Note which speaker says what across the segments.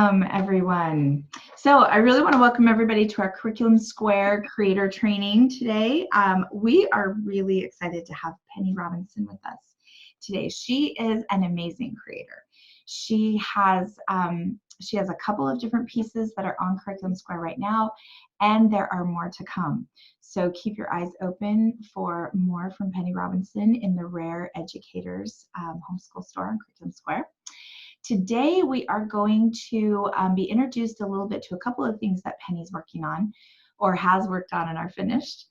Speaker 1: Welcome, everyone. So I really want to welcome everybody to our Curriculum Square Creator Training today. We are really excited to have Penny Robinson with us today. She is an amazing creator. She has a couple of different pieces that are on Curriculum Square right now, and there are more to come. So keep your eyes open for more from Penny Robinson in the Rare Educators homeschool store on Curriculum Square. Today, we are going to be introduced a little bit to a couple of things that Penny's working on or has worked on and are finished.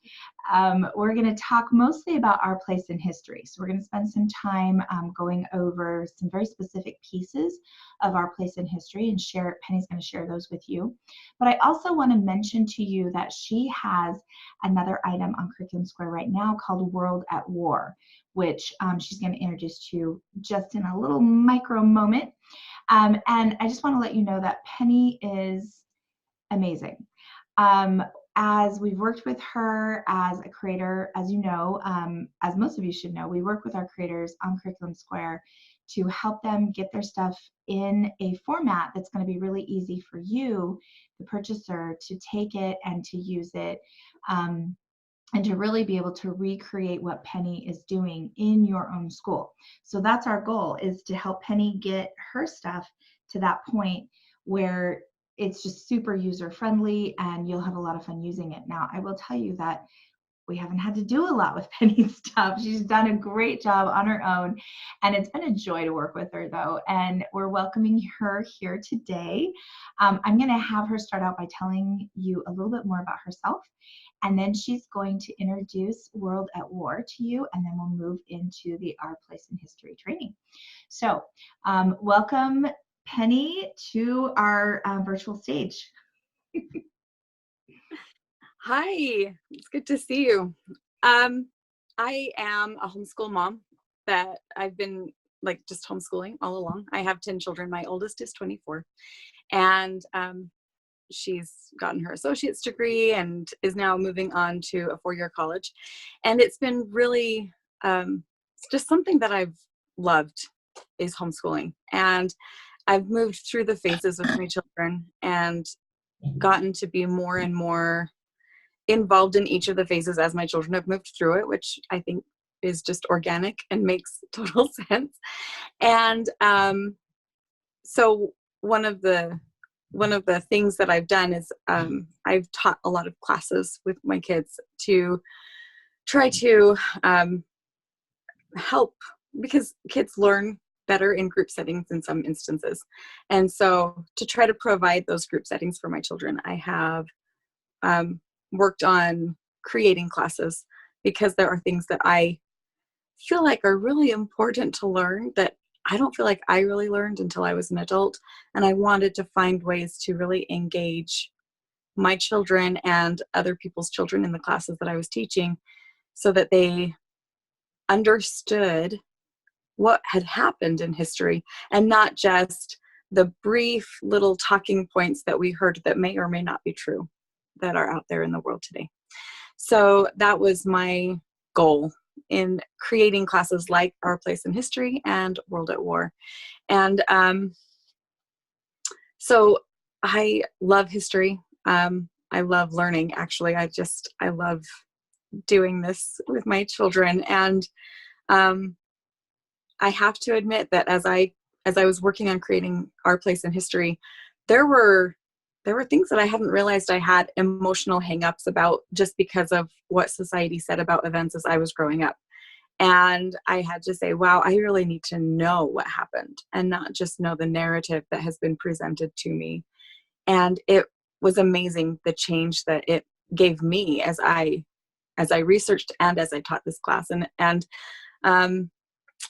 Speaker 1: We're going to talk mostly about our place in history. So we're going to spend some time going over some very specific pieces of our place in history and Penny's going to share those with you. But I also want to mention to you that she has another item on Curriculum Square right now called World at War, which she's going to introduce to you just in a little micro moment. And I just want to let you know that Penny is amazing. As we've worked with her as a creator, as you know, as most of you should know, we work with our creators on Curriculum Square to help them get their stuff in a format that's going to be really easy for you, the purchaser, to take it and to use it. And to really be able to recreate what Penny is doing in your own school. So that's our goal, is to help Penny get her stuff to that point where it's just super user friendly and you'll have a lot of fun using it. Now, I will tell you that we haven't had to do a lot with Penny's stuff. She's done a great job on her own, and it's been a joy to work with her, though, and we're welcoming her here today. I'm going to have her start out by telling you a little bit more about herself, and then she's going to introduce World at War to you, and then we'll move into the Our Place in History training. So welcome, Penny, to our virtual stage.
Speaker 2: Hi, it's good to see you. I am a homeschool mom that I've been just homeschooling all along. I have 10 children. My oldest is 24, and she's gotten her associate's degree and is now moving on to a 4-year college. And it's been really it's just something that I've loved, is homeschooling. And I've moved through the phases with my children and gotten to be more and more involved in each of the phases as my children have moved through it, which I think is just organic and makes total sense. And so one of the things that I've done is I've taught a lot of classes with my kids to try to help, because kids learn better in group settings in some instances. And so to try to provide those group settings for my children, I have worked on creating classes, because there are things that I feel like are really important to learn that I don't feel like I really learned until I was an adult. And I wanted to find ways to really engage my children and other people's children in the classes that I was teaching, so that they understood what had happened in history, and not just the brief little talking points that we heard that may or may not be true, that are out there in the world today. So that was my goal in creating classes like Our Place in History and World at War. And so I love history. I love learning, actually. I love doing this with my children. And I have to admit that as I was working on creating Our Place in History, there were things that I hadn't realized I had emotional hangups about, just because of what society said about events as I was growing up. And I had to say, wow, I really need to know what happened, and not just know the narrative that has been presented to me. And it was amazing, the change that it gave me as I researched and as I taught this class. And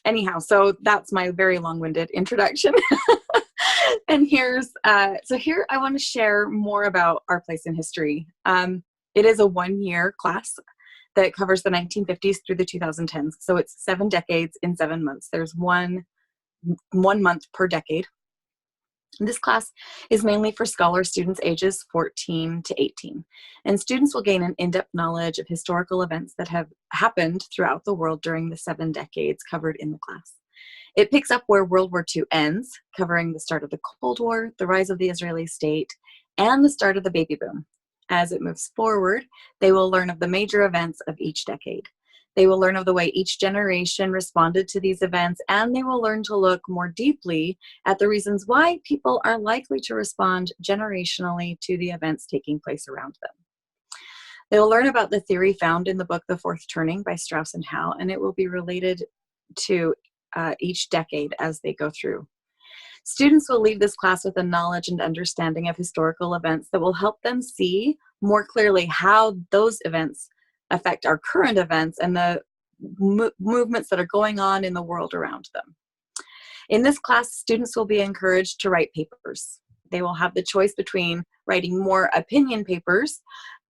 Speaker 2: anyhow, so that's my very long-winded introduction. And here I want to share more about Our Place in History. It is a 1-year class that covers the 1950s through the 2010s. So it's 7 decades in 7 months. There's one month per decade. This class is mainly for scholar students ages 14 to 18. And students will gain an in-depth knowledge of historical events that have happened throughout the world during the 7 decades covered in the class. It picks up where World War II ends, covering the start of the Cold War, the rise of the Israeli state, and the start of the baby boom. As it moves forward, they will learn of the major events of each decade. They will learn of the way each generation responded to these events, and they will learn to look more deeply at the reasons why people are likely to respond generationally to the events taking place around them. They will learn about the theory found in the book The Fourth Turning by Strauss and Howe, and it will be related to each decade as they go through. Students will leave this class with a knowledge and understanding of historical events that will help them see more clearly how those events affect our current events and the movements that are going on in the world around them. In this class, students will be encouraged to write papers. They will have the choice between writing more opinion papers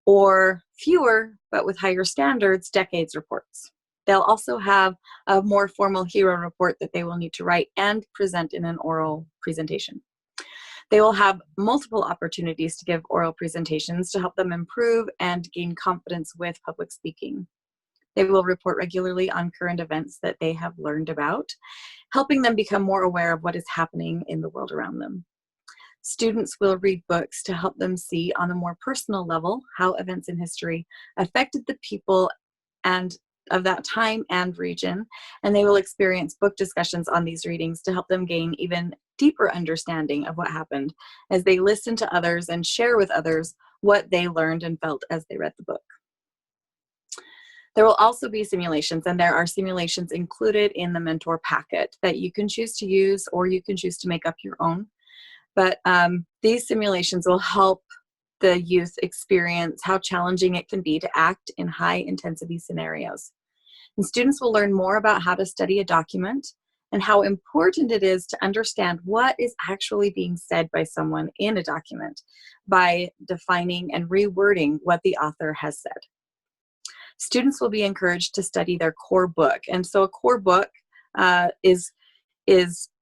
Speaker 2: or fewer, but with higher standards, decades reports. They'll also have a more formal hero report that they will need to write and present in an oral presentation. They will have multiple opportunities to give oral presentations to help them improve and gain confidence with public speaking. They will report regularly on current events that they have learned about, helping them become more aware of what is happening in the world around them. Students will read books to help them see on a more personal level how events in history affected the people and of that time and region, and they will experience book discussions on these readings to help them gain even deeper understanding of what happened as they listen to others and share with others what they learned and felt as they read the book. There will also be simulations, and there are simulations included in the mentor packet that you can choose to use or you can choose to make up your own. But these simulations will help the youth experience how challenging it can be to act in high intensity scenarios. And students will learn more about how to study a document and how important it is to understand what is actually being said by someone in a document by defining and rewording what the author has said. Students will be encouraged to study their core book. And so a core book is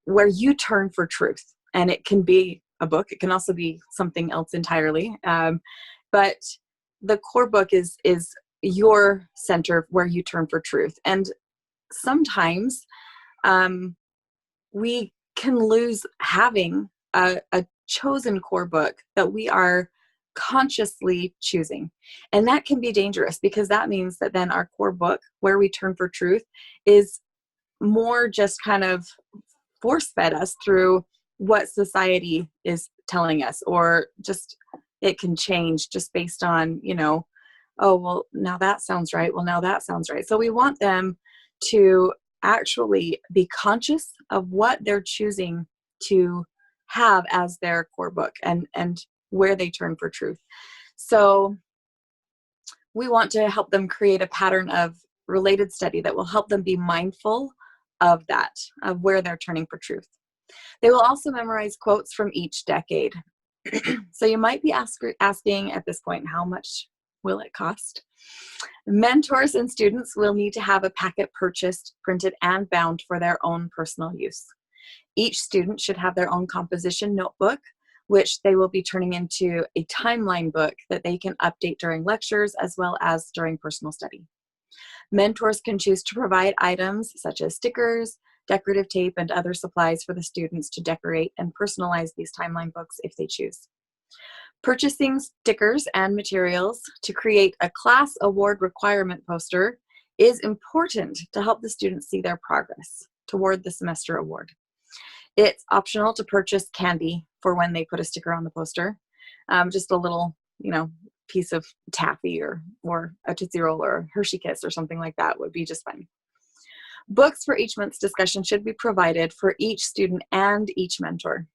Speaker 2: where you turn for truth. And it can be a book. It can also be something else entirely. But the core book is your center where you turn for truth. And sometimes we can lose having a chosen core book that we are consciously choosing. And that can be dangerous because that means that then our core book, where we turn for truth, is more just kind of force-fed us through what society is telling us, or just it can change just based on, oh, well, now that sounds right. Well, now that sounds right. So we want them to actually be conscious of what they're choosing to have as their core book and where they turn for truth. So we want to help them create a pattern of related study that will help them be mindful of that, of where they're turning for truth. They will also memorize quotes from each decade. So you might be asking at this point, how much will it cost? Mentors and students will need to have a packet purchased, printed, and bound for their own personal use. Each student should have their own composition notebook, which they will be turning into a timeline book that they can update during lectures as well as during personal study. Mentors can choose to provide items such as stickers, decorative tape, and other supplies for the students to decorate and personalize these timeline books if they choose. Purchasing stickers and materials to create a class award requirement poster is important to help the students see their progress toward the semester award. It's optional to purchase candy for when they put a sticker on the poster. Just a little, piece of taffy or a Tootsie Roll or a Hershey Kiss or something like that would be just fine. Books for each month's discussion should be provided for each student and each mentor.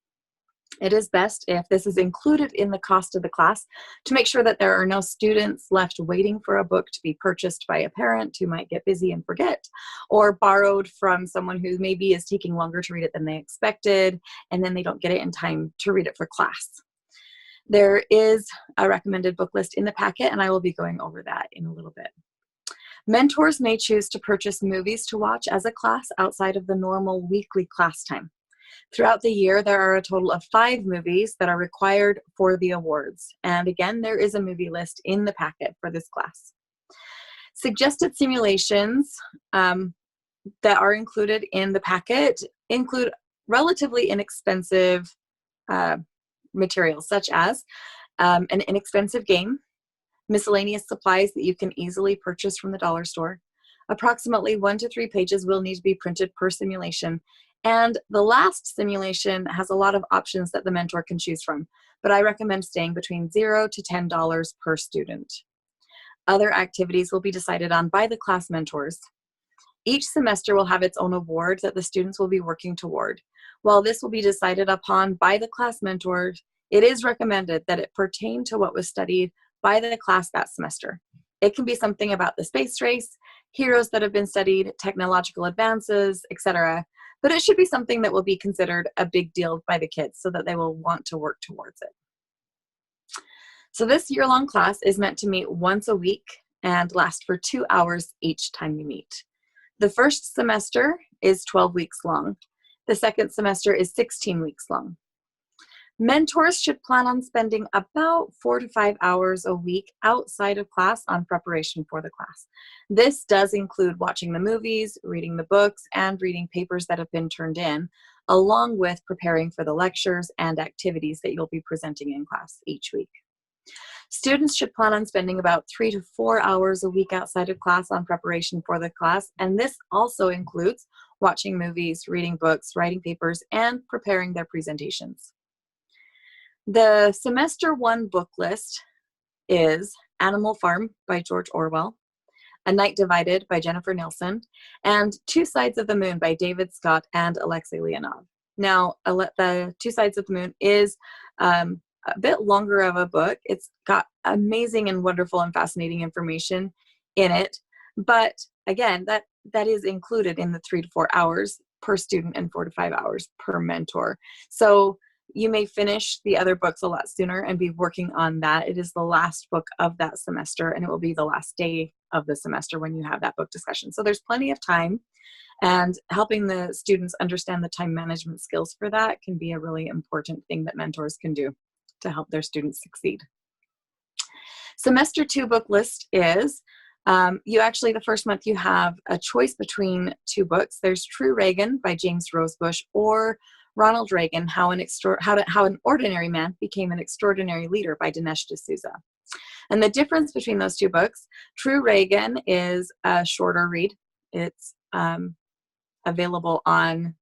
Speaker 2: It is best if this is included in the cost of the class to make sure that there are no students left waiting for a book to be purchased by a parent who might get busy and forget, or borrowed from someone who maybe is taking longer to read it than they expected, and then they don't get it in time to read it for class. There is a recommended book list in the packet, and I will be going over that in a little bit. Mentors may choose to purchase movies to watch as a class outside of the normal weekly class time. Throughout the year, there are a total of 5 movies that are required for the awards. And again, there is a movie list in the packet for this class. Suggested simulations that are included in the packet include relatively inexpensive materials, such as an inexpensive game, miscellaneous supplies that you can easily purchase from the dollar store. Approximately 1 to 3 pages will need to be printed per simulation. And the last simulation has a lot of options that the mentor can choose from, but I recommend staying between $0 to $10 per student. Other activities will be decided on by the class mentors. Each semester will have its own award that the students will be working toward. While this will be decided upon by the class mentors, it is recommended that it pertain to what was studied by the class that semester. It can be something about the space race, heroes that have been studied, technological advances, etc. But it should be something that will be considered a big deal by the kids so that they will want to work towards it. So this year-long class is meant to meet once a week and last for 2 hours each time you meet. The first semester is 12 weeks long. The second semester is 16 weeks long. Mentors should plan on spending about 4 to 5 hours a week outside of class on preparation for the class. This does include watching the movies, reading the books, and reading papers that have been turned in, along with preparing for the lectures and activities that you'll be presenting in class each week. Students should plan on spending about 3 to 4 hours a week outside of class on preparation for the class, and this also includes watching movies, reading books, writing papers, and preparing their presentations. The semester 1 book list is Animal Farm by George Orwell, A Night Divided by Jennifer Nielsen, and Two Sides of the Moon by David Scott and Alexei Leonov. Now, the Two Sides of the Moon is a bit longer of a book. It's got amazing and wonderful and fascinating information in it. But again, that is included in the 3 to 4 hours per student and 4 to 5 hours per mentor. So you may finish the other books a lot sooner and be working on that. It is the last book of that semester, and it will be the last day of the semester when you have that book discussion. So there's plenty of time, and helping the students understand the time management skills for that can be a really important thing that mentors can do to help their students succeed. Semester 2 book list is, the first month you have a choice between 2 books. There's True Reagan by James Rosebush, or Ronald Reagan, How an Ordinary Man Became an Extraordinary Leader by Dinesh D'Souza. And the difference between those 2 books, True Reagan is a shorter read. It's available on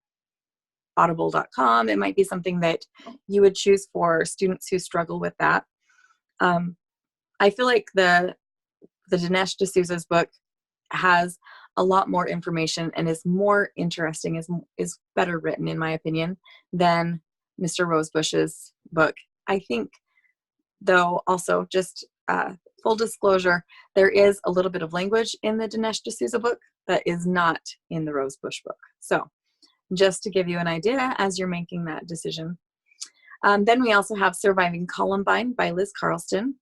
Speaker 2: audible.com. It might be something that you would choose for students who struggle with that. I feel like the Dinesh D'Souza's book has a lot more information and is more interesting, is better written, in my opinion, than Mr. Rosebush's book. I think, though, also just full disclosure, there is a little bit of language in the Dinesh D'Souza book that is not in the Rosebush book. So just to give you an idea as you're making that decision. Then we also have Surviving Columbine by Liz Carlston,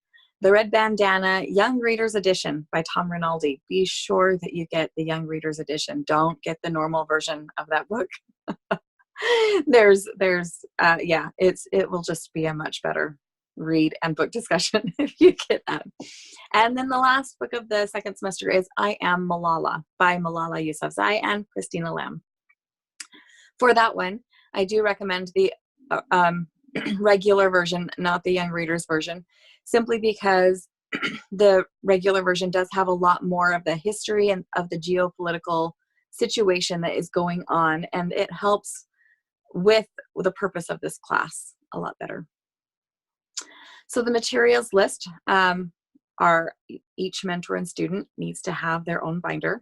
Speaker 2: The Red Bandana Young Readers Edition by Tom Rinaldi. Be sure that you get the Young Readers Edition. Don't get the normal version of that book. It will just be a much better read and book discussion if you get that. And then the last book of the second semester is I Am Malala by Malala Yousafzai and Christina Lamb. For that one, I do recommend the regular version, not the Young Readers version, simply because the regular version does have a lot more of the history and of the geopolitical situation that is going on, and it helps with the purpose of this class a lot better. So the materials list are each mentor and student needs to have their own binder,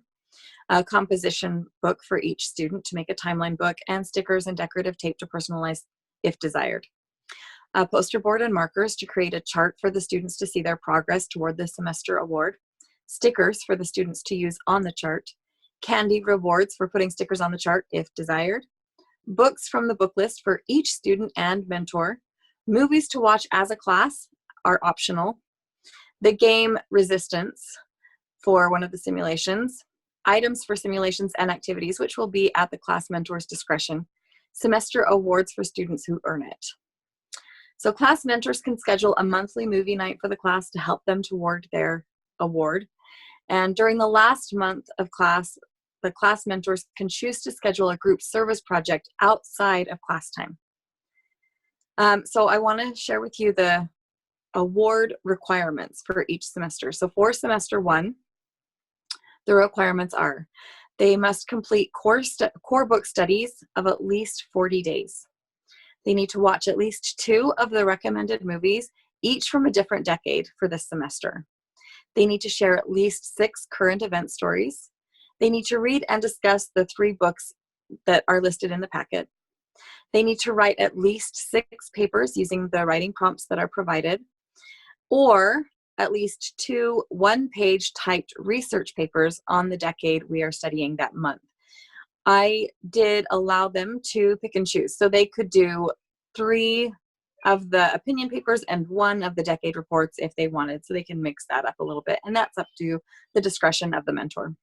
Speaker 2: a composition book for each student to make a timeline book, and stickers and decorative tape to personalize if desired. A poster board and markers to create a chart for the students to see their progress toward the semester award, stickers for the students to use on the chart, candy rewards for putting stickers on the chart if desired, books from the book list for each student and mentor, movies to watch as a class are optional, the game Resistance for one of the simulations, items for simulations and activities, which will be at the class mentor's discretion, semester awards for students who earn it. So class mentors can schedule a monthly movie night for the class to help them toward their award. And during the last month of class, the class mentors can choose to schedule a group service project outside of class time. So I want to share with you the award requirements for each semester. So for semester 1, the requirements are they must complete core book studies of at least 40 days. They need to watch at least 2 of the recommended movies, each from a different decade for this semester. They need to share at least 6 current event stories. They need to read and discuss the 3 books that are listed in the packet. They need to write at least 6 papers using the writing prompts that are provided, or at least 2 one-page typed research papers on the decade we are studying that month. I did allow them to pick and choose. So they could do 3 of the opinion papers and 1 of the decade reports if they wanted. So they can mix that up a little bit. And that's up to the discretion of the mentor.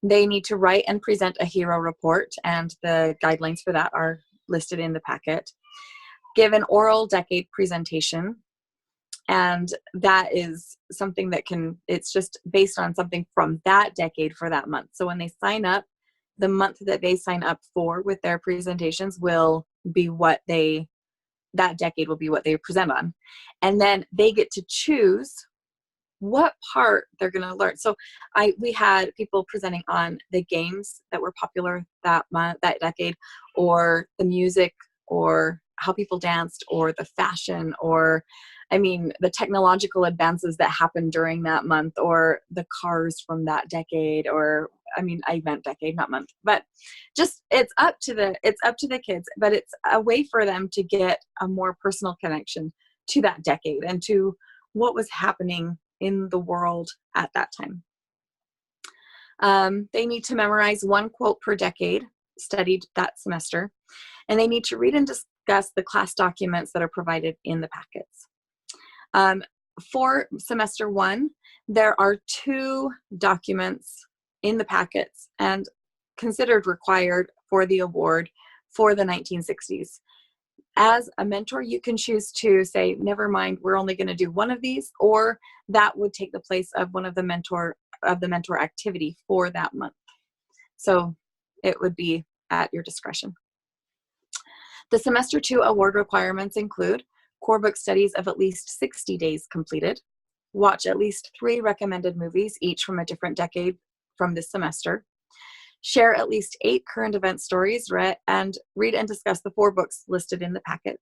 Speaker 2: They need to write and present a hero report, and the guidelines for that are listed in the packet. Give an oral decade presentation. And that is something that it's just based on something from that decade for that month. So when they sign up, the month that they sign up for with their presentations will be that decade will be what they present on. And then they get to choose what part they're going to learn. So we had people presenting on the games that were popular that month, that decade, or the music, or how people danced, or the fashion, or the technological advances that happened during that month, or the cars from that decade, or I meant decade, not month, but just it's up to the kids, but it's a way for them to get a more personal connection to that decade and to what was happening in the world at that time. They need to memorize 1 quote per decade studied that semester, and they need to read and discuss the class documents that are provided in the packets. For semester 1, there are 2 documents in the packets and considered required for the award for the 1960s. As a mentor, you can choose to say, never mind, we're only going to do 1 of these, or that would take the place of one of the mentor activity for that month. So it would be at your discretion. The semester 2 award requirements include core book studies of at least 60 days completed, watch at least 3 recommended movies, each from a different decade from this semester, share at least 8 current event stories, and read and discuss the 4 books listed in the packet,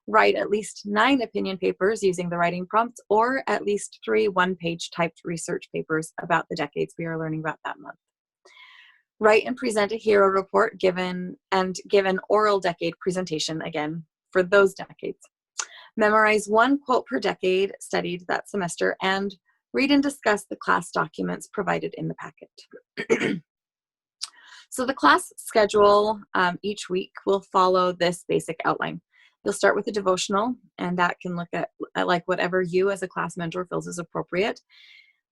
Speaker 2: write at least 9 opinion papers using the writing prompts, or at least 3 one-page typed research papers about the decades we are learning about that month. Write and present a hero report, give an oral decade presentation, again, for those decades. Memorize 1 quote per decade studied that semester, and read and discuss the class documents provided in the packet. So the class schedule each week will follow this basic outline. You'll start with a devotional, and that can look at like whatever you as a class mentor feels is appropriate.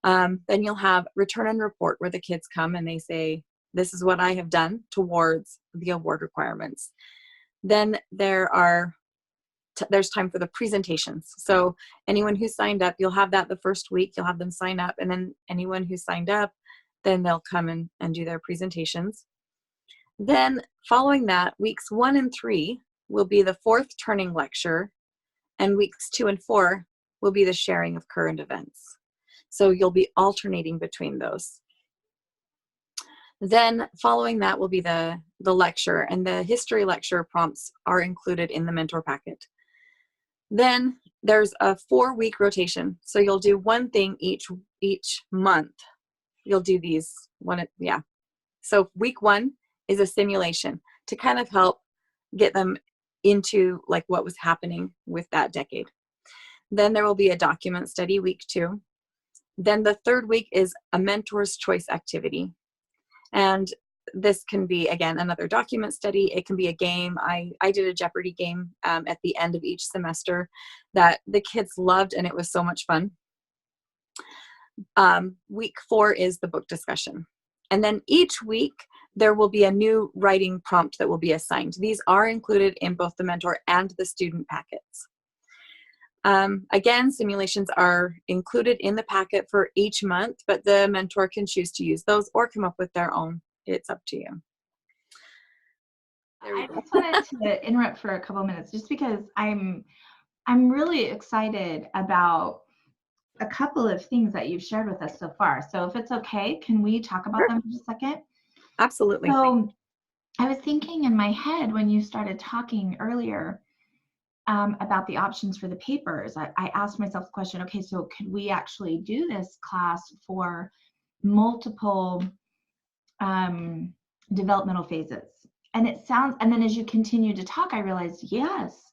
Speaker 2: Then you'll have return and report, where the kids come and they say, this is what I have done towards the award requirements. Then there's time for the presentations. So anyone who signed up, you'll have that the first week, you'll have them sign up, and then anyone who signed up, then they'll come and do their presentations. Then following that, weeks 1 and 3 will be the 4th turning lecture, and weeks 2 and 4 will be the sharing of current events. So you'll be alternating between those. Then following that will be the lecture, and the history lecture prompts are included in the mentor packet. Then there's a 4-week rotation. So you'll do 1 thing each month. You'll do these So week 1 is a simulation to kind of help get them into like what was happening with that decade. Then there will be a document study week 2. Then the 3rd week is a mentor's choice activity. And this can be, again, another document study. It can be a game. I did a Jeopardy game at the end of each semester that the kids loved, and it was so much fun. Week 4 is the book discussion. And then each week, there will be a new writing prompt that will be assigned. These are included in both the mentor and the student packets. Again, simulations are included in the packet for each month, but the mentor can choose to use those or come up with their own. It's up to you.
Speaker 1: I just wanted to interrupt for a couple minutes just because I'm really excited about a couple of things that you've shared with us so far. So if it's okay, can we talk about them for just a second?
Speaker 2: Absolutely.
Speaker 1: So I was thinking in my head when you started talking earlier about the options for the papers, I asked myself the question, okay, so could we actually do this class for multiple developmental phases? And then as you continue to talk, I realized yes,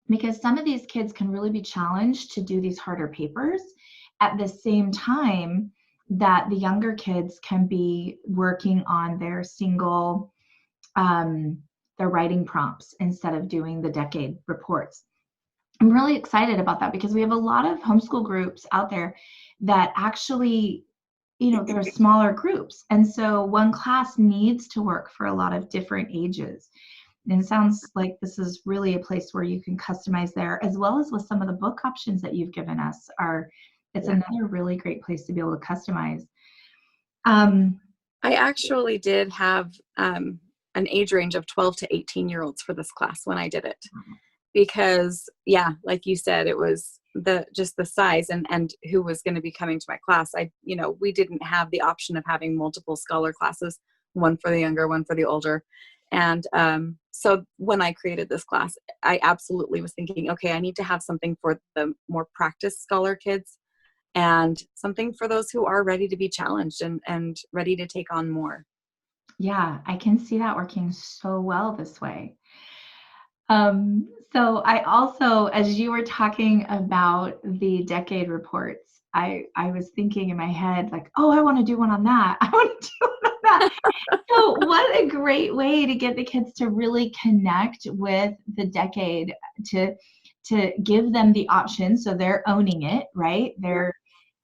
Speaker 1: because some of these kids can really be challenged to do these harder papers at the same time that the younger kids can be working on their their writing prompts instead of doing the decade reports. I'm really excited about that because we have a lot of homeschool groups out there that actually, they're smaller groups. And so one class needs to work for a lot of different ages. And it sounds like this is really a place where you can customize there, as well as with some of the book options that you've given us. It's another really great place to be able to customize.
Speaker 2: I actually did have an age range of 12 to 18-year-olds for this class when I did it. Because, like you said, it was just the size and who was going to be coming to my class. We didn't have the option of having multiple scholar classes, one for the younger, one for the older. And so when I created this class, I absolutely was thinking, okay, I need to have something for the more practice scholar kids and something for those who are ready to be challenged and ready to take on more.
Speaker 1: Yeah, I can see that working so well this way. So I also, as you were talking about the decade reports, I was thinking in my head, like, oh, I want to do one on that. I want to do one on that. So what a great way to get the kids to really connect with the decade, to give them the option. So they're owning it, right?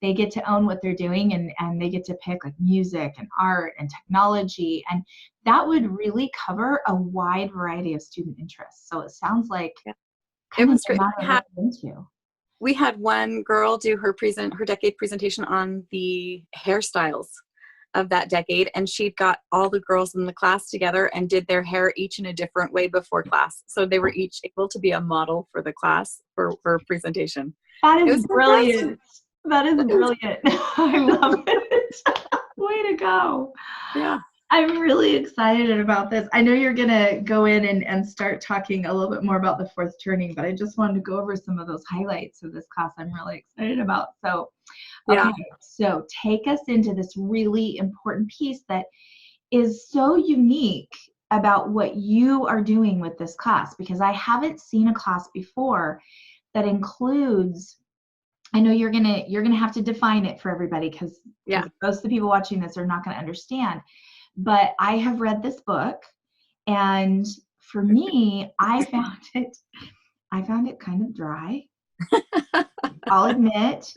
Speaker 1: They get to own what they're doing, and they get to pick like music and art and technology. And that would really cover a wide variety of student interests. So it sounds like
Speaker 2: it was great. We had one girl do her decade presentation on the hairstyles of that decade, and she'd got all the girls in the class together and did their hair each in a different way before class. So they were each able to be a model for the class for presentation.
Speaker 1: That is brilliant. That is brilliant. I love it. Way to go.
Speaker 2: Yeah.
Speaker 1: I'm really excited about this. I know you're going to go in and start talking a little bit more about the fourth turning, but I just wanted to go over some of those highlights of this class I'm really excited about. So, okay, so take us into this really important piece that is so unique about what you are doing with this class, because I haven't seen a class before that includes, I know you're gonna have to define it for everybody because most of the people watching this are not going to understand. But I have read this book, and for me, I found it kind of dry. I'll admit,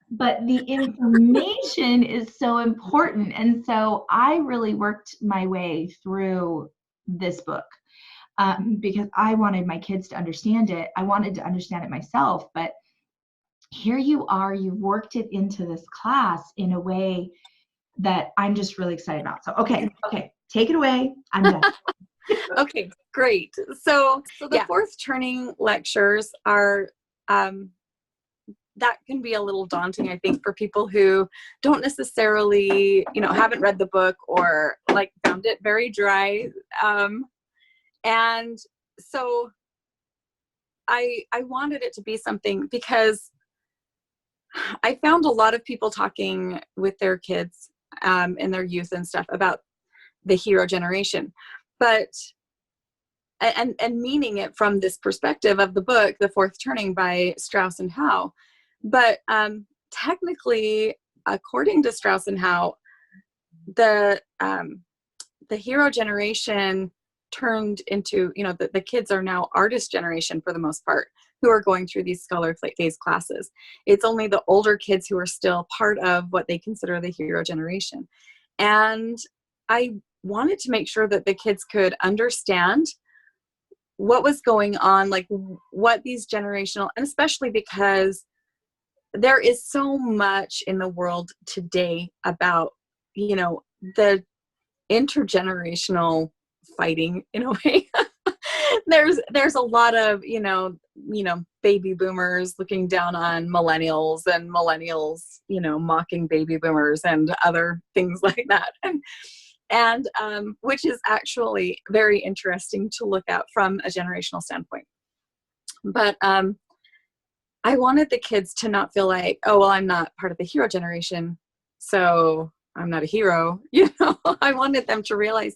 Speaker 1: but the information is so important, and so I really worked my way through this book because I wanted my kids to understand it. I wanted to understand it myself, but here you are, you worked it into this class in a way that I'm just really excited about. So, okay, take it away. I'm done.
Speaker 2: Okay, great. So the fourth turning lectures are, that can be a little daunting, I think, for people who don't necessarily, haven't read the book or found it very dry. And so I wanted it to be something because I found a lot of people talking with their kids in their youth and stuff about the hero generation, but and meaning it from this perspective of the book, The Fourth Turning by Strauss and Howe. But technically, according to Strauss and Howe, the hero generation turned into, the kids are now artist generation for the most part, who are going through these scholar phase classes. It's only the older kids who are still part of what they consider the hero generation. And I wanted to make sure that the kids could understand what was going on, like what these generational, and especially because there is so much in the world today about, you know, the intergenerational fighting in a way. There's a lot of, baby boomers looking down on millennials, and millennials, mocking baby boomers and other things like that. And which is actually very interesting to look at from a generational standpoint. But I wanted the kids to not feel like, oh, well, I'm not part of the hero generation, so I'm not a hero. I wanted them to realize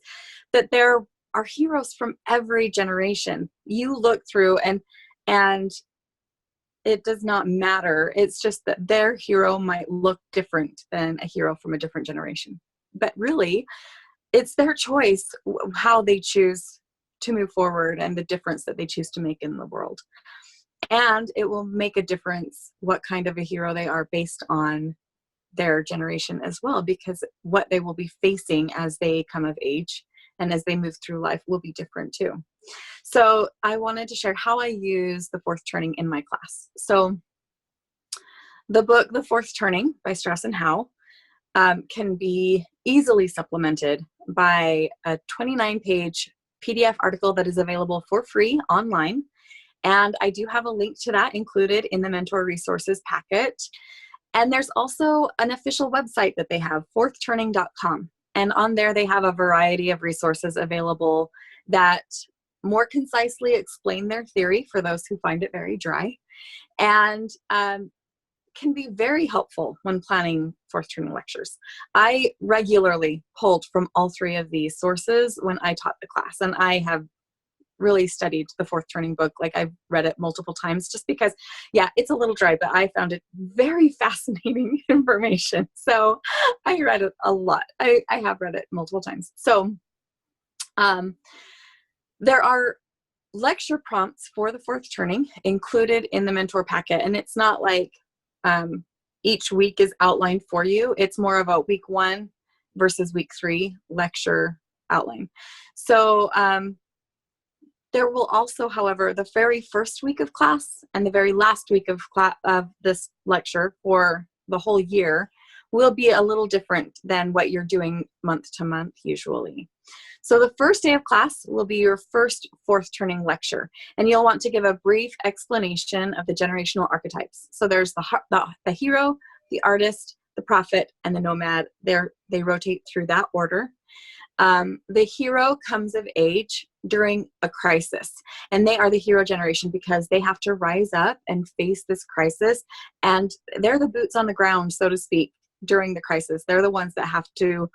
Speaker 2: that there are heroes from every generation. You look through and it does not matter. It's just that their hero might look different than a hero from a different generation. But really, it's their choice how they choose to move forward and the difference that they choose to make in the world. And it will make a difference what kind of a hero they are based on their generation as well, because what they will be facing as they come of age and as they move through life will be different too. So I wanted to share how I use the fourth turning in my class. So the book, The Fourth Turning by Strauss and Howe, can be easily supplemented by a 29-page PDF article that is available for free online. And I do have a link to that included in the mentor resources packet. And there's also an official website that they have, fourthturning.com. And on there, they have a variety of resources available that more concisely explain their theory for those who find it very dry, and can be very helpful when planning fourth turning lectures. I regularly pulled from all three of these sources when I taught the class, and I have really studied the fourth turning book. Like, I've read it multiple times just because, yeah, it's a little dry, but I found it very fascinating information. So I read it a lot. I have read it multiple times. So there are lecture prompts for the fourth turning included in the mentor packet. And it's not like each week is outlined for you. It's more of a week 1 versus week 3 lecture outline. So there will also, however, the very first week of class and the very last week of this lecture for the whole year will be a little different than what you're doing month to month usually. So the first day of class will be your first fourth turning lecture, and you'll want to give a brief explanation of the generational archetypes. So there's the hero, the artist, the prophet, and the nomad. They rotate through that order. The hero comes of age during a crisis, and they are the hero generation because they have to rise up and face this crisis, and they're the boots on the ground, so to speak, during the crisis. They're the ones that have to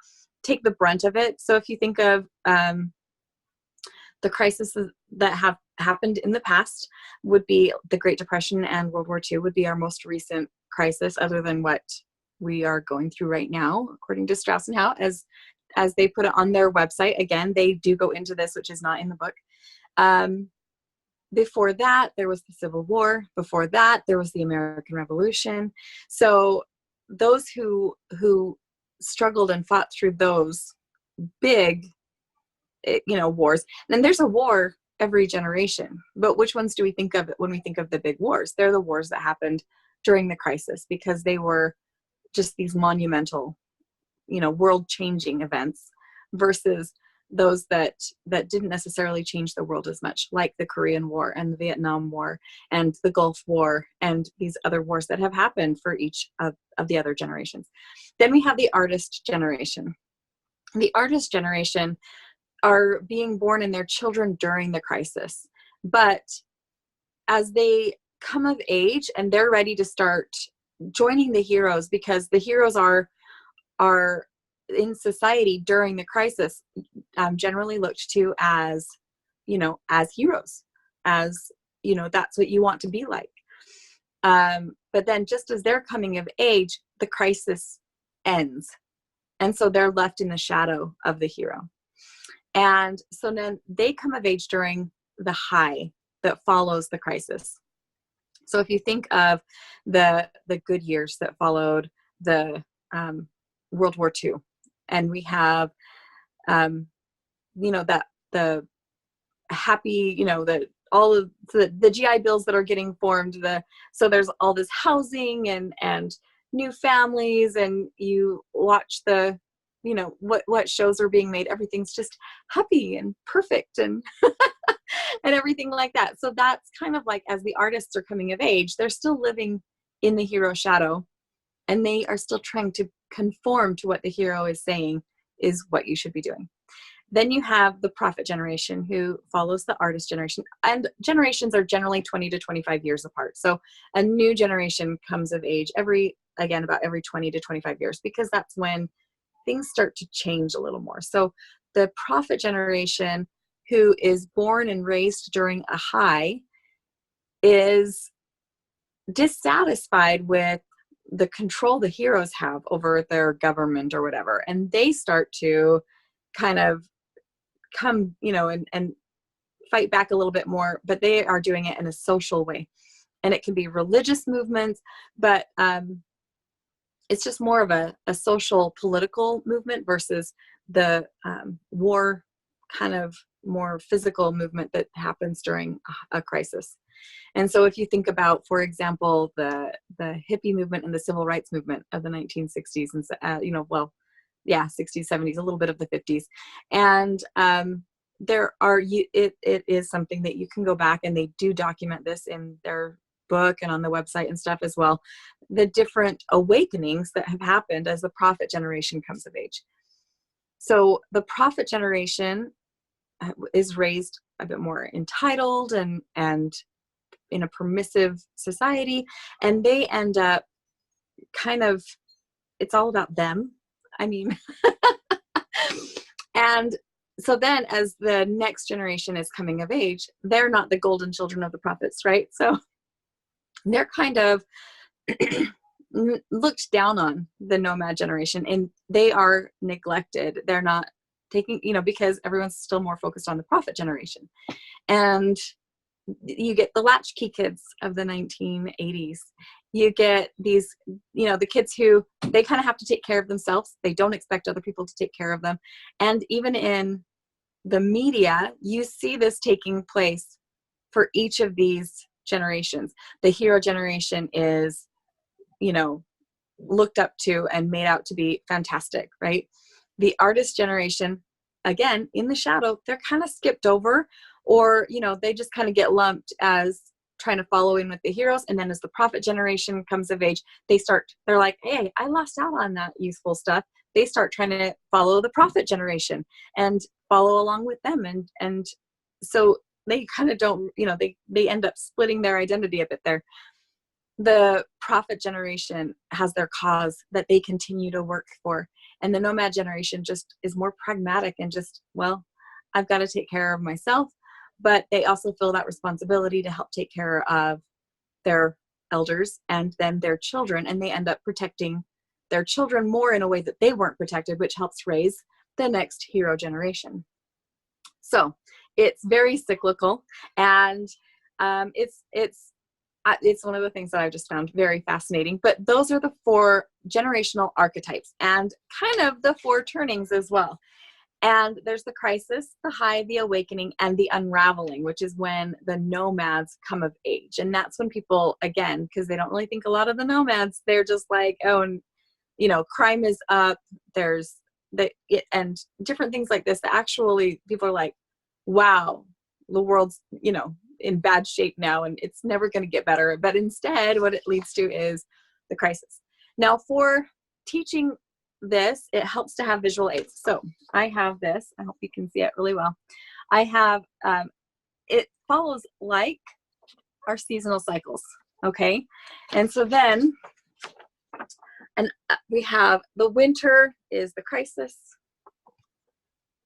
Speaker 2: take the brunt of it. So if you think of the crises that have happened in the past, would be the Great Depression and World War II would be our most recent crisis, other than what we are going through right now, according to Strauss and Howe, as they put it on their website. Again, they do go into this, which is not in the book. Before that, there was the Civil War. Before that, there was the American Revolution. So those who struggled and fought through those big, wars. And there's a war every generation, but which ones do we think of when we think of the big wars? They're the wars that happened during the crisis, because they were just these monumental, world-changing events, versus those that didn't necessarily change the world as much, like the Korean War and the Vietnam War and the Gulf War and these other wars that have happened for each of the other generations. Then we have the artist generation. The artist generation are being born and their children during the crisis. But as they come of age and they're ready to start joining the heroes, because the heroes are in society during the crisis, generally looked to as heroes, as, that's what you want to be like. But then just as they're coming of age, the crisis ends. And so they're left in the shadow of the hero. And so then they come of age during the high that follows the crisis. So if you think of the good years that followed the World War II, and we have, that the happy, all of the GI Bills that are getting formed, so there's all this housing and new families, and you watch what shows are being made. Everything's just happy and perfect and and everything like that. So that's kind of like, as the artists are coming of age, they're still living in the hero shadow, and they are still trying to conform to what the hero is saying is what you should be doing. Then you have the prophet generation, who follows the artist generation, and generations are generally 20 to 25 years apart. So a new generation comes of age about every 20 to 25 years, because that's when things start to change a little more. So the prophet generation, who is born and raised during a high, is dissatisfied with the control the heroes have over their government or whatever. And they start to kind of come, and fight back a little bit more, but they are doing it in a social way. And it can be religious movements, but it's just more of a social political movement versus the war kind of more physical movement that happens during a crisis. And so if you think about, for example, the hippie movement and the civil rights movement of the 1960s and 60s, 70s, a little bit of the 50s. And it is something that you can go back, and they do document this in their book and on the website and stuff as well, the different awakenings that have happened as the prophet generation comes of age. So the prophet generation is raised a bit more entitled and in a permissive society, and they end up it's all about them. I mean, and so then as the next generation is coming of age, they're not the golden children of the prophets, right? So they're kind of looked down on, the nomad generation, and they are neglected. They're not taking, because everyone's still more focused on the prophet generation. And you get the latchkey kids of the 1980s. You get these, the kids who they kind of have to take care of themselves. They don't expect other people to take care of them. And even in the media, you see this taking place for each of these generations. The hero generation is, looked up to and made out to be fantastic, right? The artist generation, again, in the shadow, they're kind of skipped over, or, they just kind of get lumped as trying to follow in with the heroes. And then as the prophet generation comes of age, they're like, hey, I lost out on that useful stuff. They start trying to follow the prophet generation and follow along with them. And so they kind of don't, they end up splitting their identity a bit there. The prophet generation has their cause that they continue to work for. And the nomad generation just is more pragmatic and just, well, I've got to take care of myself. But they also feel that responsibility to help take care of their elders and then their children. And they end up protecting their children more in a way that they weren't protected, which helps raise the next hero generation. So it's very cyclical, and it's one of the things that I've just found very fascinating. But those are the 4 generational archetypes, and kind of the 4 turnings as well. And there's the crisis, the high, the awakening, and the unraveling, which is when the nomads come of age. And that's when people, again, because they don't really think a lot of the nomads, they're just like, oh, crime is up. And different things like this that actually people are like, wow, the world's, in bad shape now, and it's never going to get better. But instead, what it leads to is the crisis. Now, for teaching this, it helps to have visual aids. So I have this. I hope you can see it really well. I have, it follows like our seasonal cycles. Okay. And so then, we have the winter is the crisis.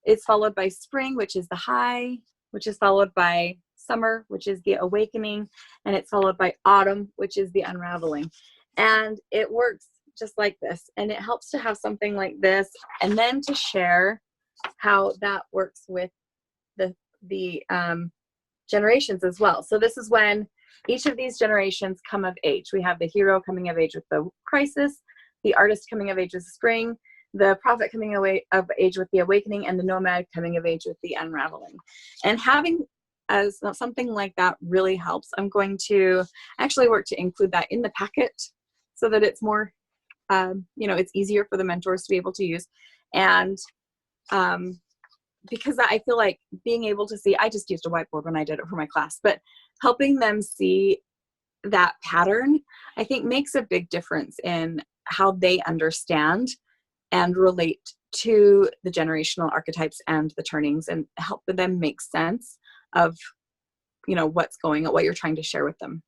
Speaker 2: It's followed by spring, which is the high, which is followed by summer, which is the awakening, and it's followed by autumn, which is the unraveling. And it works just like this. And it helps to have something like this, and then to share how that works with the generations as well. So this is when each of these generations come of age. We have the hero coming of age with the crisis, the artist coming of age with spring, the prophet coming of age with the awakening, and the nomad coming of age with the unraveling. And having as something like that really helps, I'm going to actually work to include that in the packet so that it's more, it's easier for the mentors to be able to use. And because I feel like being able to see, I just used a whiteboard when I did it for my class, but helping them see that pattern, I think makes a big difference in how they understand and relate to the generational archetypes and the turnings, and help them make sense of, what's going on, what you're trying to share with them.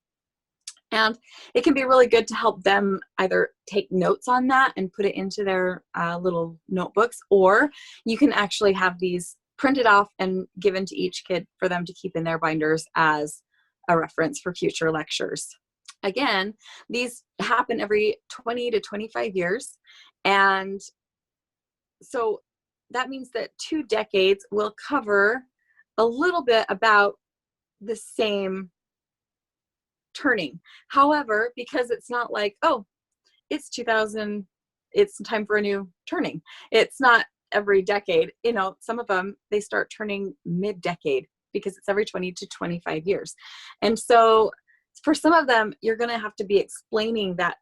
Speaker 2: And it can be really good to help them either take notes on that and put it into their little notebooks, or you can actually have these printed off and given to each kid for them to keep in their binders as a reference for future lectures. Again, these happen every 20 to 25 years. And so that means that 2 decades will cover a little bit about the same turning. However, because it's not like, oh, it's 2000, it's time for a new turning. It's not every decade. Some of them, they start turning mid-decade because it's every 20 to 25 years. And so for some of them, you're going to have to be explaining that,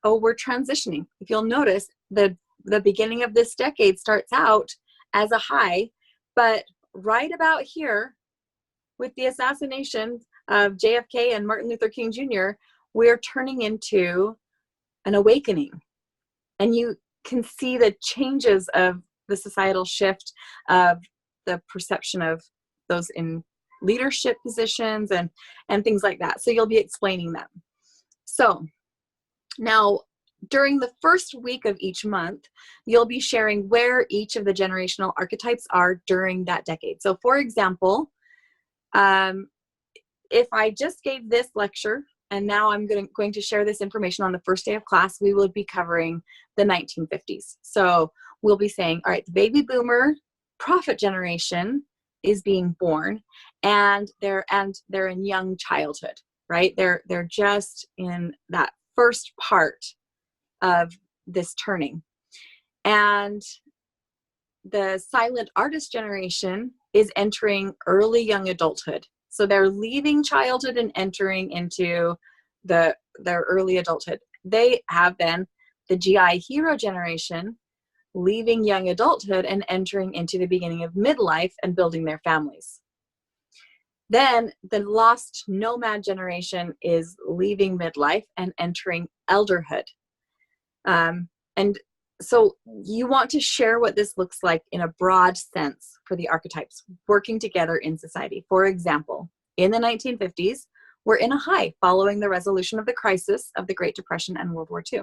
Speaker 2: oh, we're transitioning. If you'll notice, the beginning of this decade starts out as a high, but right about here with the assassination of JFK and Martin Luther King Jr., we're turning into an awakening. And you can see the changes of the societal shift, of the perception of those in leadership positions and things like that. So you'll be explaining them. So now, during the first week of each month, you'll be sharing where each of the generational archetypes are during that decade. So for example, if I just gave this lecture and now I'm going to share this information on the first day of class, we will be covering the 1950s. So we'll be saying, all right, the baby boomer prophet generation is being born, and they're in young childhood, right? They're just in that first part of this turning. And the silent artist generation is entering early young adulthood. So they're leaving childhood and entering into their early adulthood. They have then the GI hero generation leaving young adulthood and entering into the beginning of midlife and building their families. Then the lost nomad generation is leaving midlife and entering elderhood. And so you want to share what this looks like in a broad sense for the archetypes working together in society. For example, in the 1950s, we're in a high following the resolution of the crisis of the Great Depression and World War II.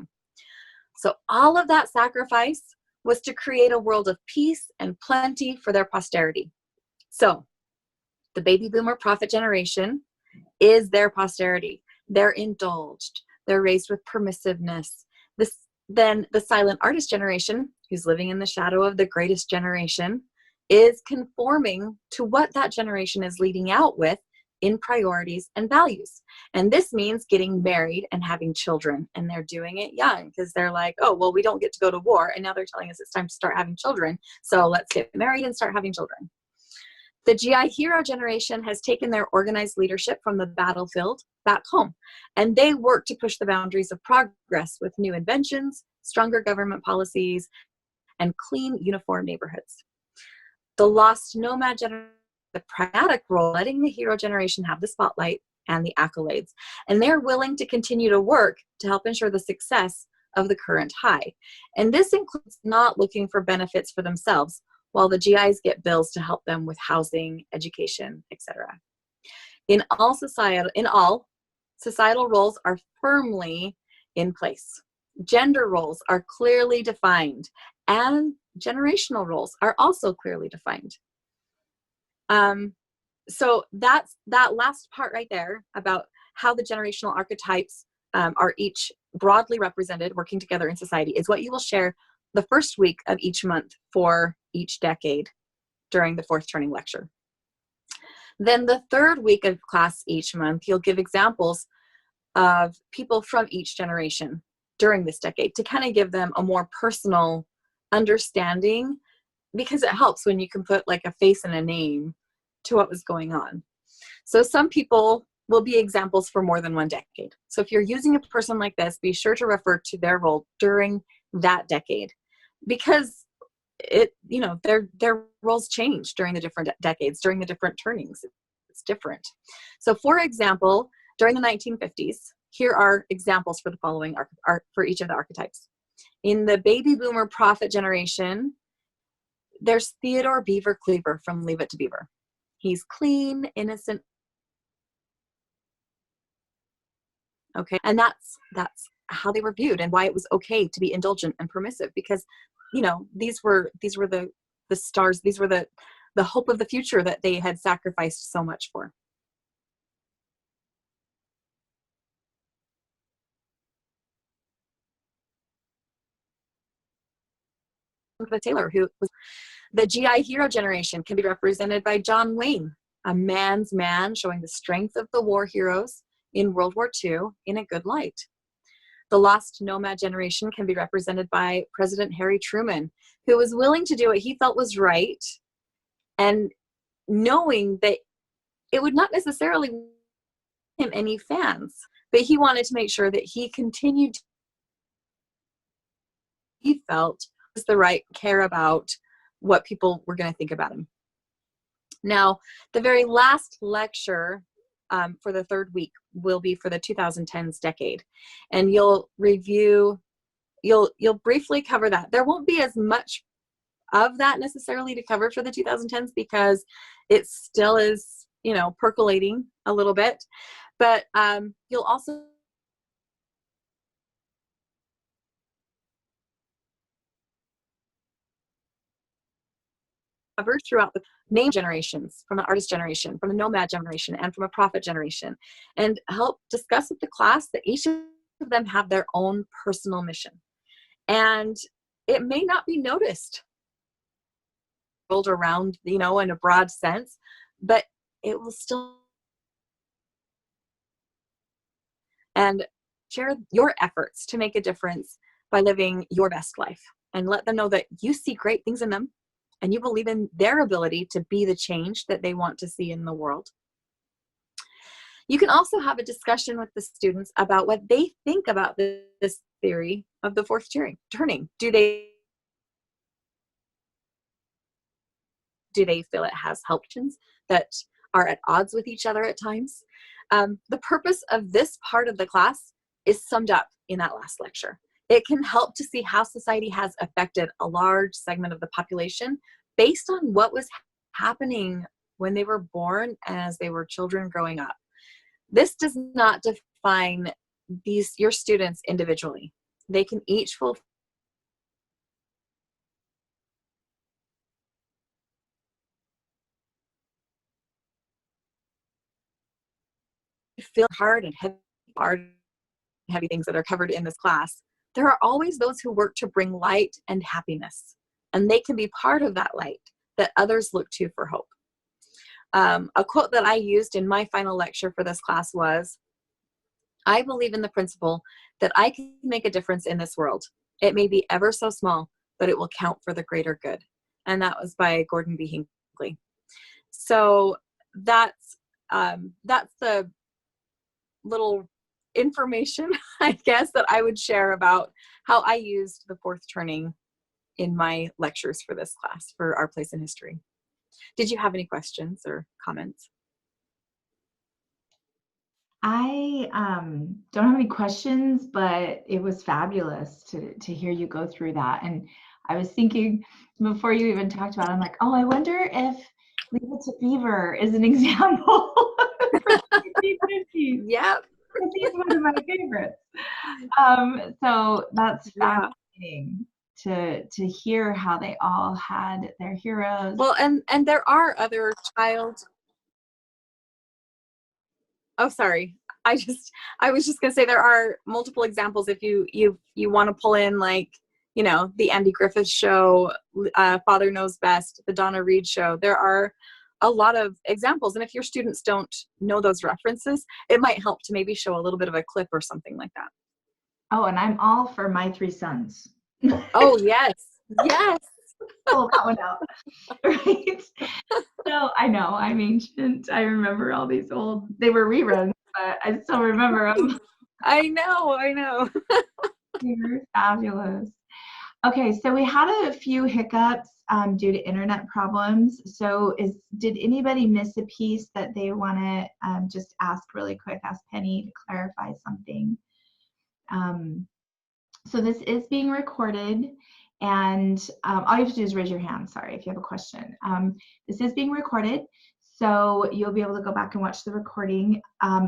Speaker 2: So all of that sacrifice was to create a world of peace and plenty for their posterity. So the baby boomer prophet generation is their posterity. They're indulged. They're raised with permissiveness. Then the silent artist generation, who's living in the shadow of the greatest generation, is conforming to what that generation is leading out with in priorities and values. And this means getting married and having children. And they're doing it young because they're like, oh, well, we don't get to go to war. And now they're telling us it's time to start having children. So let's get married and start having children. The GI hero generation has taken their organized leadership from the battlefield back home, and they work to push the boundaries of progress with new inventions, stronger government policies, and clean, uniform neighborhoods. The lost nomad generation, the pragmatic role, letting the hero generation have the spotlight and the accolades, and they're willing to continue to work to help ensure the success of the current high. And this includes not looking for benefits for themselves, while the GIs get bills to help them with housing, education, etc. In all, societal roles are firmly in place. Gender roles are clearly defined, and generational roles are also clearly defined. So that's that last part right there about how the generational archetypes are each broadly represented, working together in society, is what you will share the first week of each month for each decade during the fourth turning lecture. Then the third week of class each month, you'll give examples of people from each generation during this decade to kind of give them a more personal understanding, because it helps when you can put like a face and a name to what was going on. So some people will be examples for more than one decade. So if you're using a person like this, be sure to refer to their role during that decade, because their roles change during the different decades, during the different turnings. It's different. So for example, during the 1950s, here are examples for the following for each of the archetypes. In the baby boomer prophet generation, there's Theodore Beaver Cleaver from Leave It to Beaver. He's clean, innocent. Okay, and that's how they were viewed, and why it was okay to be indulgent and permissive, because these were the stars, these were the hope of the future that they had sacrificed so much for. The Taylor, who was the GI hero generation, can be represented by John Wayne, a man's man, showing the strength of the war heroes in World War II in a good light. The lost nomad generation can be represented by President Harry Truman, who was willing to do what he felt was right, and knowing that it would not necessarily win him any fans, but he wanted to make sure that he continued, he felt was the right, care about what people were going to think about him. Now, the very last lecture for the third week will be for the 2010s decade, and you'll briefly cover that. There won't be as much of that necessarily to cover for the 2010s, because it still is, percolating a little bit, but you'll also cover throughout the name generations, from the artist generation, from the nomad generation, and from a prophet generation, and help discuss with the class that each of them have their own personal mission. And it may not be noticed around, in a broad sense, but it will still, and share your efforts to make a difference by living your best life, and let them know that you see great things in them, and you believe in their ability to be the change that they want to see in the world. You can also have a discussion with the students about what they think about this theory of the fourth turning. Do they feel it has helped that are at odds with each other at times? The purpose of this part of the class is summed up in that last lecture. It can help to see how society has affected a large segment of the population based on what was happening when they were born and as they were children growing up. This does not define your students individually. They can each feel hard and heavy things that are covered in this class. There are always those who work to bring light and happiness, and they can be part of that light that others look to for hope. A quote that I used in my final lecture for this class was, "I believe in the principle that I can make a difference in this world. It may be ever so small, but it will count for the greater good." And that was by Gordon B. Hinckley. So that's the little information, I guess, that I would share about how I used the fourth turning in my lectures for this class, for Our Place in History. Did you have any questions or comments?
Speaker 1: I don't have any questions, but it was fabulous to hear you go through that. And I was thinking, before you even talked about it, I'm like, oh, I wonder if Leave It to Beaver is an example for the 1950s.
Speaker 2: Yep.
Speaker 1: He's one of my favorites. So that's fascinating to hear how they all had their heroes.
Speaker 2: Well, and there are other oh, sorry. I was just gonna say there are multiple examples if you want to pull in, like, the Andy Griffith Show, Father Knows Best, the Donna Reed Show. There are a lot of examples, and if your students don't know those references, it might help to maybe show a little bit of a clip or something like that.
Speaker 1: Oh, and I'm all for My Three Sons.
Speaker 2: Oh, yes. Yes.
Speaker 1: Pull that one out. Right. Well, I know I'm ancient. I remember all these old, they were reruns, but I still remember them.
Speaker 2: I know.
Speaker 1: They were fabulous. Okay, so we had a few hiccups due to internet problems. So did anybody miss a piece that they want to just ask really quick, ask Penny to clarify something? So this is being recorded, and all you have to do is raise your hand, sorry, if you have a question. This is being recorded, so you'll be able to go back and watch the recording.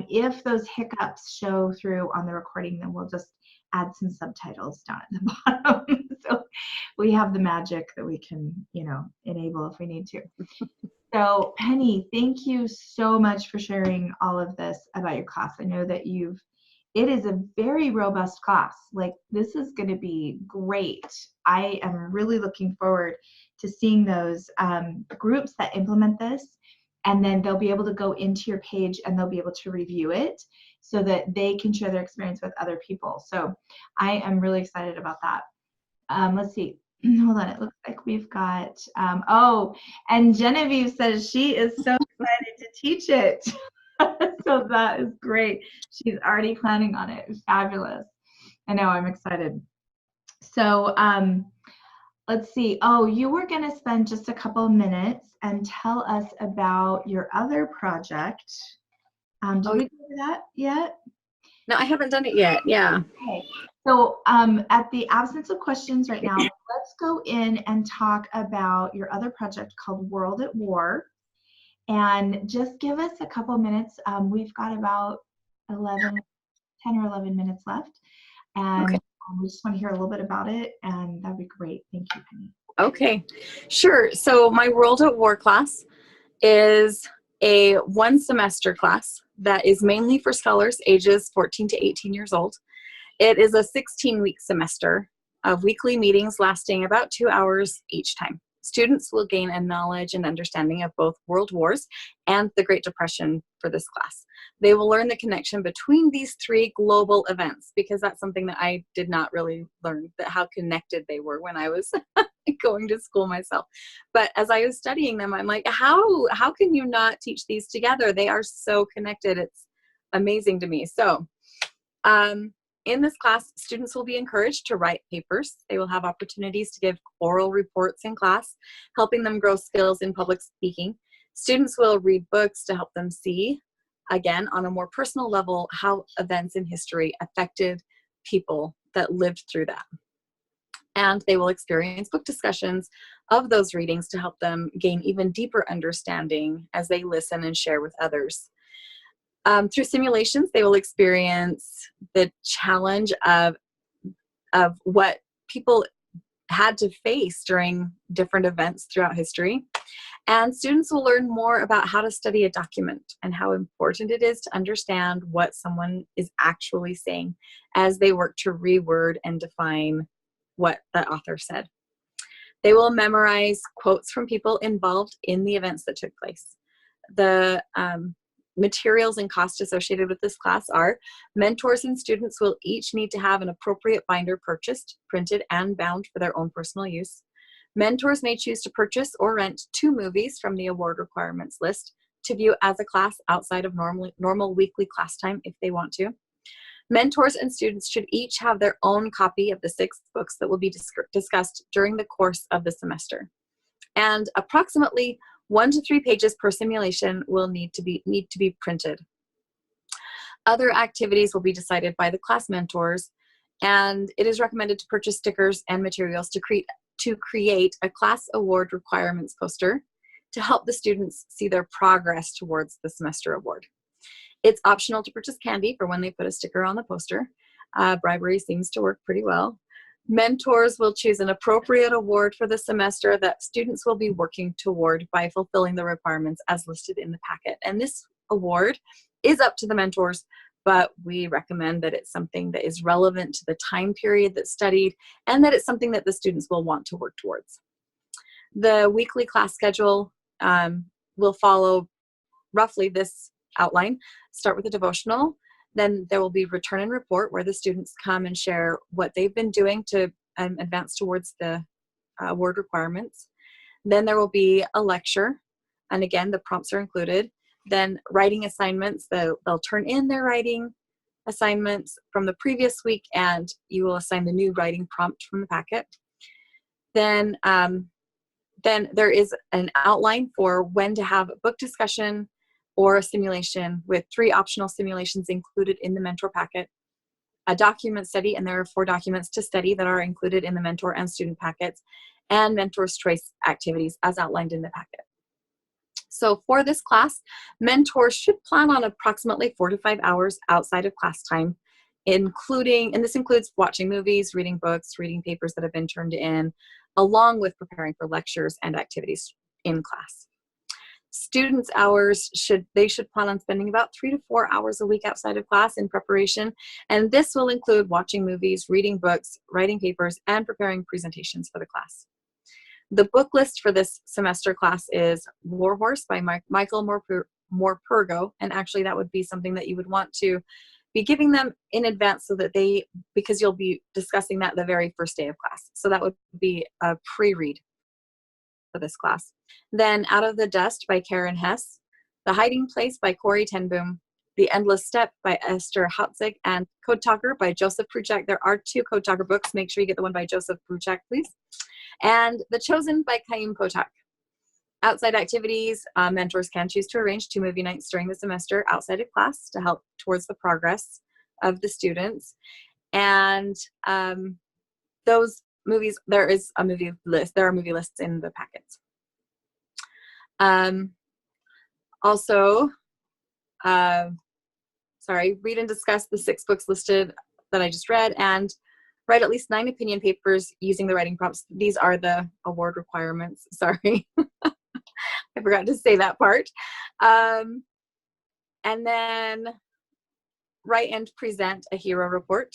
Speaker 1: If those hiccups show through on the recording, then we'll just add some subtitles down at the bottom. So we have the magic that we can, enable if we need to. So Penny, thank you so much for sharing all of this about your class. I know that it is a very robust class. Like, this is going to be great. I am really looking forward to seeing those groups that implement this, and then they'll be able to go into your page and they'll be able to review it so that they can share their experience with other people. So I am really excited about that. Let's see. Hold on. It looks like we've got, and Genevieve says she is so excited to teach it. So that is great. She's already planning on it. Fabulous. I know, I'm excited. So let's see. Oh, you were going to spend just a couple of minutes and tell us about your other project. Did we do that yet?
Speaker 2: No, I haven't done it yet. Yeah.
Speaker 1: Okay. So at the absence of questions right now, let's go in and talk about your other project called World at War. And just give us a couple minutes. We've got about 10 or 11 minutes left. And
Speaker 2: okay.
Speaker 1: We just want to hear a little bit about it. And that'd be great. Thank you, Penny.
Speaker 2: Okay, sure. So my World at War class is a 1 semester class that is mainly for scholars ages 14 to 18 years old. It is a 16-week semester of weekly meetings lasting about 2 hours each time. Students will gain a knowledge and understanding of both world wars and the Great Depression for this class. They will learn the connection between these 3 global events, because that's something that I did not really learn, that how connected they were when I was going to school myself. But as I was studying them, I'm like, how can you not teach these together? They are so connected. It's amazing to me. So in this class, students will be encouraged to write papers. They will have opportunities to give oral reports in class, helping them grow skills in public speaking. Students will read books to help them see, again, on a more personal level, how events in history affected people that lived through that. And they will experience book discussions of those readings to help them gain even deeper understanding as they listen and share with others. Through simulations, they will experience the challenge of what people had to face during different events throughout history. And students will learn more about how to study a document and how important it is to understand what someone is actually saying as they work to reword and define what the author said. They will memorize quotes from people involved in the events that took place. The materials and costs associated with this class are: mentors and students will each need to have an appropriate binder purchased, printed, and bound for their own personal use. Mentors may choose to purchase or rent 2 movies from the award requirements list to view as a class outside of normal weekly class time if they want to. Mentors and students should each have their own copy of the 6 books that will be discussed during the course of the semester. And approximately 1 to 3 pages per simulation will need to be printed. Other activities will be decided by the class mentors, and it is recommended to purchase stickers and materials to create a class award requirements poster to help the students see their progress towards the semester award. It's optional to purchase candy for when they put a sticker on the poster. Bribery seems to work pretty well. Mentors will choose an appropriate award for the semester that students will be working toward by fulfilling the requirements as listed in the packet. And this award is up to the mentors, but we recommend that it's something that is relevant to the time period that's studied and that it's something that the students will want to work towards. The weekly class schedule will follow roughly this outline. Start with a devotional. Then there will be return and report, where the students come and share what they've been doing to advance towards the award requirements. Then there will be a lecture And again, the prompts are included. Then writing assignments, they'll turn in their writing assignments from the previous week, and you will assign the new writing prompt from the packet. Then there is an outline for when to have a book discussion or a simulation, with 3 optional simulations included in the mentor packet, a document study, and there are 4 documents to study that are included in the mentor and student packets, and mentor's choice activities as outlined in the packet. So for this class, mentors should plan on approximately 4 to 5 hours outside of class time, and this includes watching movies, reading books, reading papers that have been turned in, along with preparing for lectures and activities in class. Students' hours should plan on spending about 3 to 4 hours a week outside of class in preparation, and this will include watching movies, reading books, writing papers, and preparing presentations for the class. The book list for this semester class is Warhorse by Michael Morpurgo, and actually that would be something that you would want to be giving them in advance, so that because you'll be discussing that the very first day of class. So that would be a pre-read for this class. Then Out of the Dust by Karen Hess, The Hiding Place by Corey Ten Boom, The Endless Step by Esther Hautzig, and Code Talker by Joseph Pruchak. There are 2 Code Talker books. Make sure you get the one by Joseph Pruchak, please. And The Chosen by Chaim Potak. Outside activities, mentors can choose to arrange 2 movie nights during the semester outside of class to help towards the progress of the students. And those movies, there is a movie list. There are movie lists in the packets. Also, read and discuss the 6 books listed that I just read, and write at least 9 opinion papers using the writing prompts. These are the award requirements. Sorry. I forgot to say that part. And then write and present a hero report.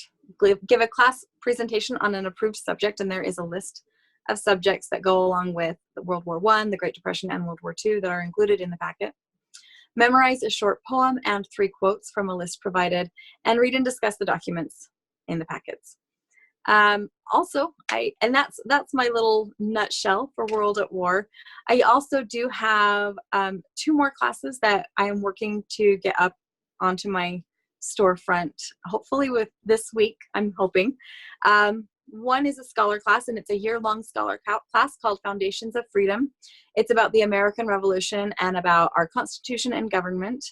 Speaker 2: Give a class presentation on an approved subject, and there is a list of subjects that go along with World War I, the Great Depression, and World War II that are included in the packet. Memorize a short poem and 3 quotes from a list provided, and read and discuss the documents in the packets. Also, that's my little nutshell for World at War. I also do have 2 more classes that I am working to get up onto my storefront, hopefully with this week, I'm hoping. One is a scholar class, and it's a year-long scholar class called Foundations of Freedom. It's about the American Revolution and about our Constitution and government.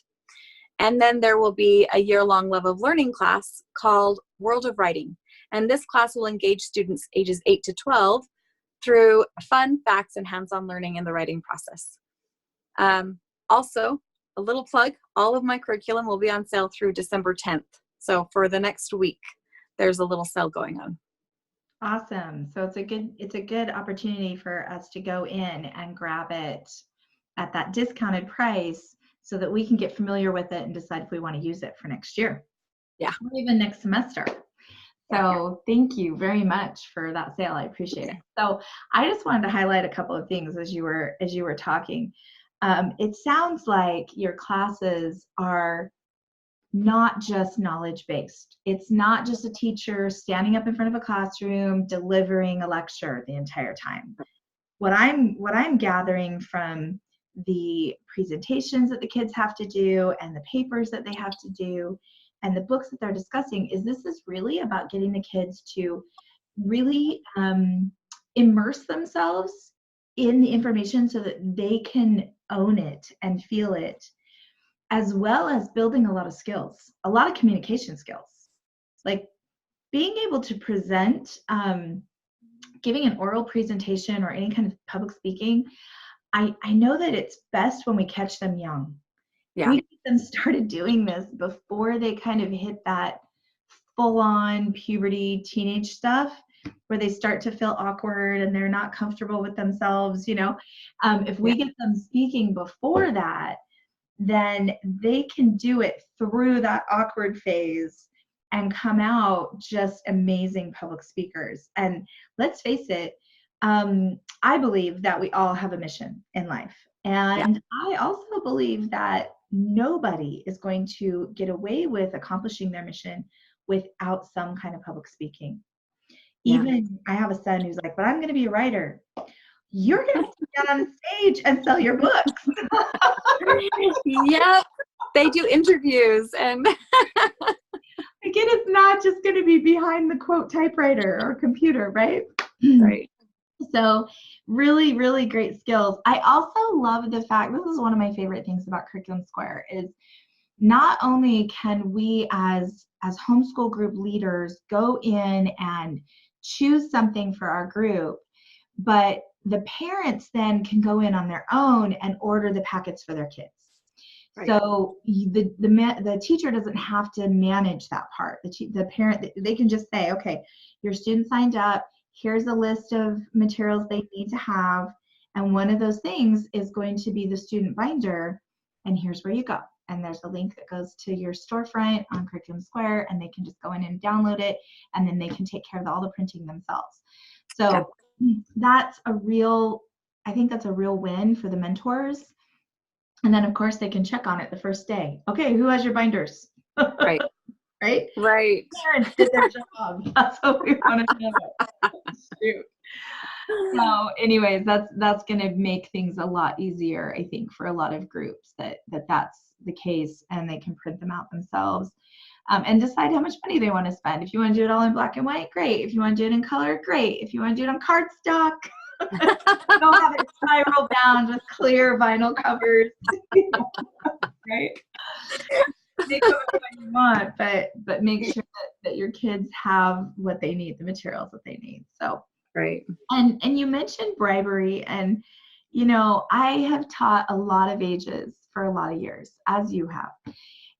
Speaker 2: And then there will be a year-long Love of Learning class called World of Writing. And this class will engage students ages 8 to 12 through fun, facts, and hands-on learning in the writing process. Also, a little plug, all of my curriculum will be on sale through December 10th. So for the next week, there's a little sale going on.
Speaker 1: Awesome. So it's a good opportunity for us to go in and grab it at that discounted price, so that we can get familiar with it and decide if we want to use it for next year.
Speaker 2: Yeah.
Speaker 1: Or even next semester. So thank you very much for that sale. I appreciate it. So I just wanted to highlight a couple of things as you were talking. It sounds like your classes are not just knowledge-based. It's not just a teacher standing up in front of a classroom delivering a lecture the entire time. What I'm gathering from the presentations that the kids have to do, and the papers that they have to do, and the books that they're discussing, is this is really about getting the kids to really immerse themselves in the information so that they can own it and feel it, as well as building a lot of skills, a lot of communication skills. Like being able to present, giving an oral presentation or any kind of public speaking, I know that it's best when we catch them young.
Speaker 2: Yeah.
Speaker 1: We get them started doing this before they kind of hit that full-on puberty teenage stuff, where they start to feel awkward and they're not comfortable with themselves, if we get them speaking before that, then they can do it through that awkward phase and come out just amazing public speakers. And let's face it, I believe that we all have a mission in life. And I also believe that nobody is going to get away with accomplishing their mission without some kind of public speaking. Even I have a son who's like, but I'm going to be a writer. you're going to sit down on stage and sell your books.
Speaker 2: Yep. They do interviews and
Speaker 1: Again, it's not just going to be behind the quote typewriter or computer, right?
Speaker 2: right.
Speaker 1: So really, really great skills. I also love the fact, this is one of my favorite things about Curriculum Square, is not only can we as homeschool group leaders go in and choose something for our group, but the parents then can go in on their own and order the packets for their kids.
Speaker 2: Right.
Speaker 1: So the teacher doesn't have to manage that part. The parent, they can just say, okay, your student signed up. Here's a list of materials they need to have. And one of those things is going to be the student binder. And here's where you go. And there's a link that goes to your storefront on Curriculum Square, and they can just go in and download it, and then they can take care of all the printing themselves. So that's a real, I think that's a real win for the mentors. And then, of course, they can check on it the first day. Okay, who has your binders?
Speaker 2: Right.
Speaker 1: Right?
Speaker 2: Right.
Speaker 1: Parents did their job. That's what we want to know. Shoot. So anyways, that's going to make things a lot easier, I think, for a lot of groups that's the case, and they can print them out themselves and decide how much money they want to spend. If you want to do it all in black and white, great. If you want to do it in color, great. If you want to do it on cardstock, don't have it spiral bound with clear vinyl covers, right? Make it what you want, but make sure that your kids have what they need, the materials that they need. So
Speaker 2: right.
Speaker 1: And you mentioned bribery, and I have taught a lot of ages for a lot of years, as you have,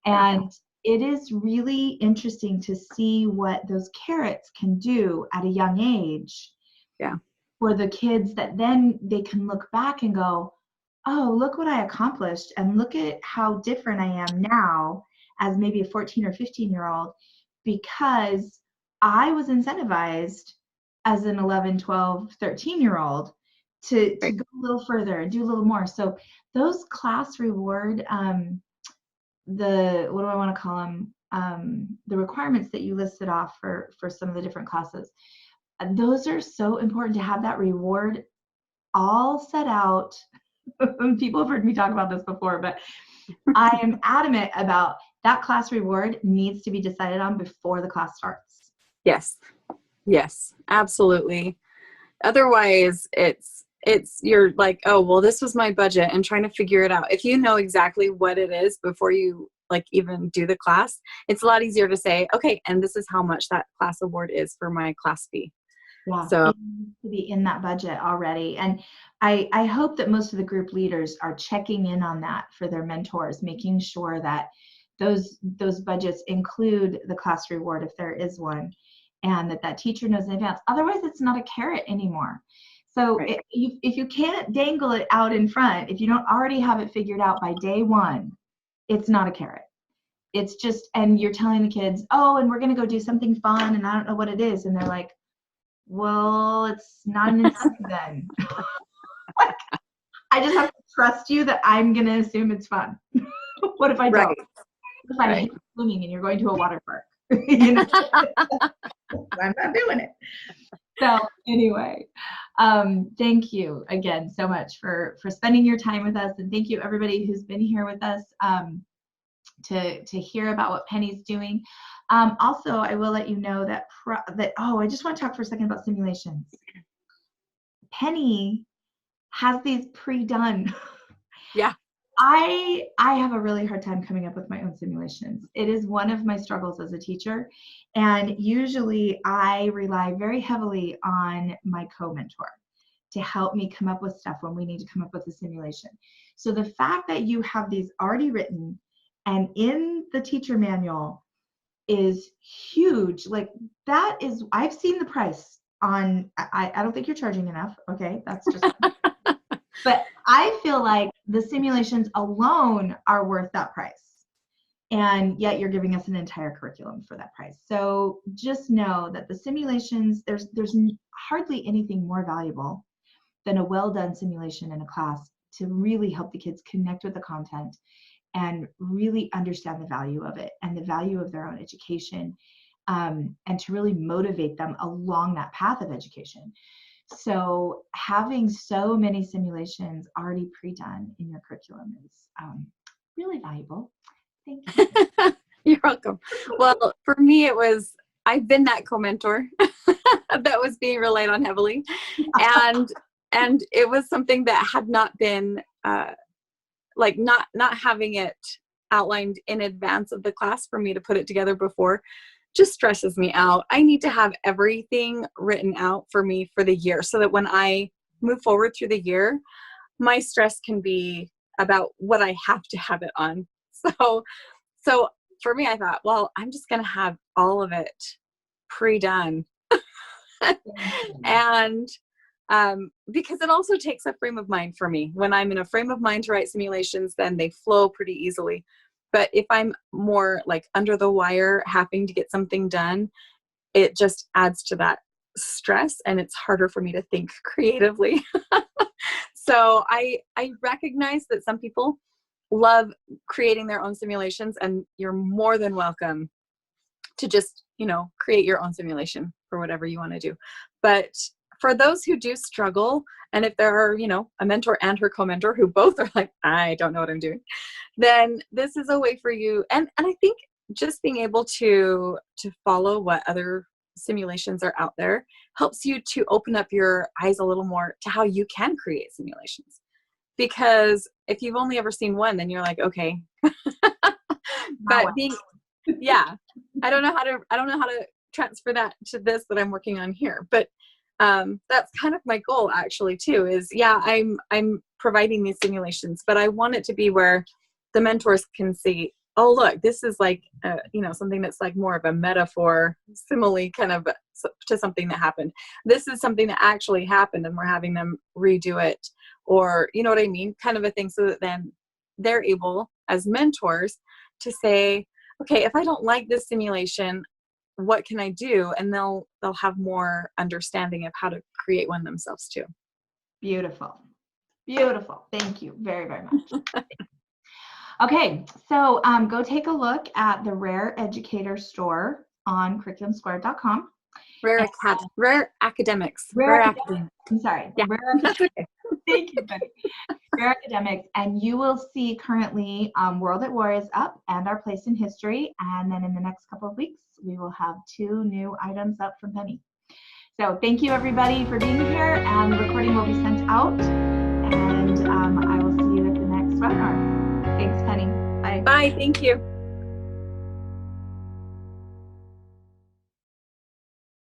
Speaker 1: and it is really interesting to see what those carrots can do at a young age.
Speaker 2: Yeah.
Speaker 1: For the kids, that then they can look back and go, oh, look what I accomplished, and look at how different I am now as maybe a 14 or 15-year-old, because I was incentivized as an 11, 12, 13-year-old to go a little further and do a little more. So those class reward, what do I want to call them? The requirements that you listed off for some of the different classes, those are so important to have that reward all set out. People have heard me talk about this before, but I am adamant about that class reward needs to be decided on before the class starts.
Speaker 2: Yes, absolutely. Otherwise, it's you're like, oh, well, this was my budget, and trying to figure it out. If you know exactly what it is before you even do the class, it's a lot easier to say, okay, and this is how much that class award is for my class fee.
Speaker 1: Yeah,
Speaker 2: so
Speaker 1: it needs to be in that budget already. And I hope that most of the group leaders are checking in on that for their mentors, making sure that those budgets include the class reward if there is one, and that teacher knows in advance. Otherwise, it's not a carrot anymore. So if you can't dangle it out in front, if you don't already have it figured out by day one, it's not a carrot. It's just, and you're telling the kids, oh, and we're going to go do something fun, and I don't know what it is. And they're like, well, it's not an incentive then. I just have to trust you that I'm going to assume it's fun. What if I don't? What if I hate swimming and you're going to a water park? I'm not doing it. So anyway, thank you again so much for spending your time with us, and thank you everybody who's been here with us to hear about what Penny's doing. Also, I will let you know that I just want to talk for a second about simulations. Penny has these pre-done.
Speaker 2: Yeah.
Speaker 1: I have a really hard time coming up with my own simulations. It is one of my struggles as a teacher, and usually I rely very heavily on my co-mentor to help me come up with stuff when we need to come up with a simulation. So the fact that you have these already written and in the teacher manual is huge. Like, that is, I've seen the price on, I don't think you're charging enough. Okay, that's just but I feel like the simulations alone are worth that price, and yet you're giving us an entire curriculum for that price. So just know that the simulations, there's hardly anything more valuable than a well done simulation in a class to really help the kids connect with the content and really understand the value of it and the value of their own education, and to really motivate them along that path of education. So having so many simulations already pre-done in your curriculum is really valuable. Thank you.
Speaker 2: You're welcome. Well, for me, I've been that co-mentor that was being relied on heavily. And it was something that had not been, like not having it outlined in advance of the class for me to put it together before just stresses me out. I need to have everything written out for me for the year so that when I move forward through the year, my stress can be about what I have to have it on. So for me, I thought, well, I'm just going to have all of it pre-done. And because it also takes a frame of mind for me. When I'm in a frame of mind to write simulations, then they flow pretty easily. But if I'm more like under the wire, having to get something done, it just adds to that stress and it's harder for me to think creatively. So I recognize that some people love creating their own simulations, and you're more than welcome to just, create your own simulation for whatever you want to do. But for those who do struggle, and if there are, a mentor and her co-mentor who both are like, I don't know what I'm doing, then this is a way for you. And I think just being able to follow what other simulations are out there helps you to open up your eyes a little more to how you can create simulations. Because if you've only ever seen one, then you're like, okay. But I don't know how to transfer that to this that I'm working on here. But that's kind of my goal actually too, is I'm providing these simulations, but I want it to be where the mentors can see, oh, look, this is like, something that's like more of a metaphor, simile kind of to something that happened. This is something that actually happened and we're having them redo it, or, you know what I mean? Kind of a thing, so that then they're able as mentors to say, okay, if I don't like this simulation, what can I do? And they'll have more understanding of how to create one themselves too.
Speaker 1: Beautiful. Beautiful. Thank you very, very much. Okay, so go take a look at the Rare Educator store on curriculumsquared.com.
Speaker 2: Rare Academics.
Speaker 1: I'm sorry.
Speaker 2: Yeah.
Speaker 1: Thank you, Betty. Rare Academics, and you will see currently World at War is up and Our Place in History, and then in the next couple of weeks we will have 2 new items up from Penny. So thank you everybody for being here, and the recording will be sent out, and I will see you at the next webinar. Thanks, Penny. Bye.
Speaker 2: Bye. Thank you.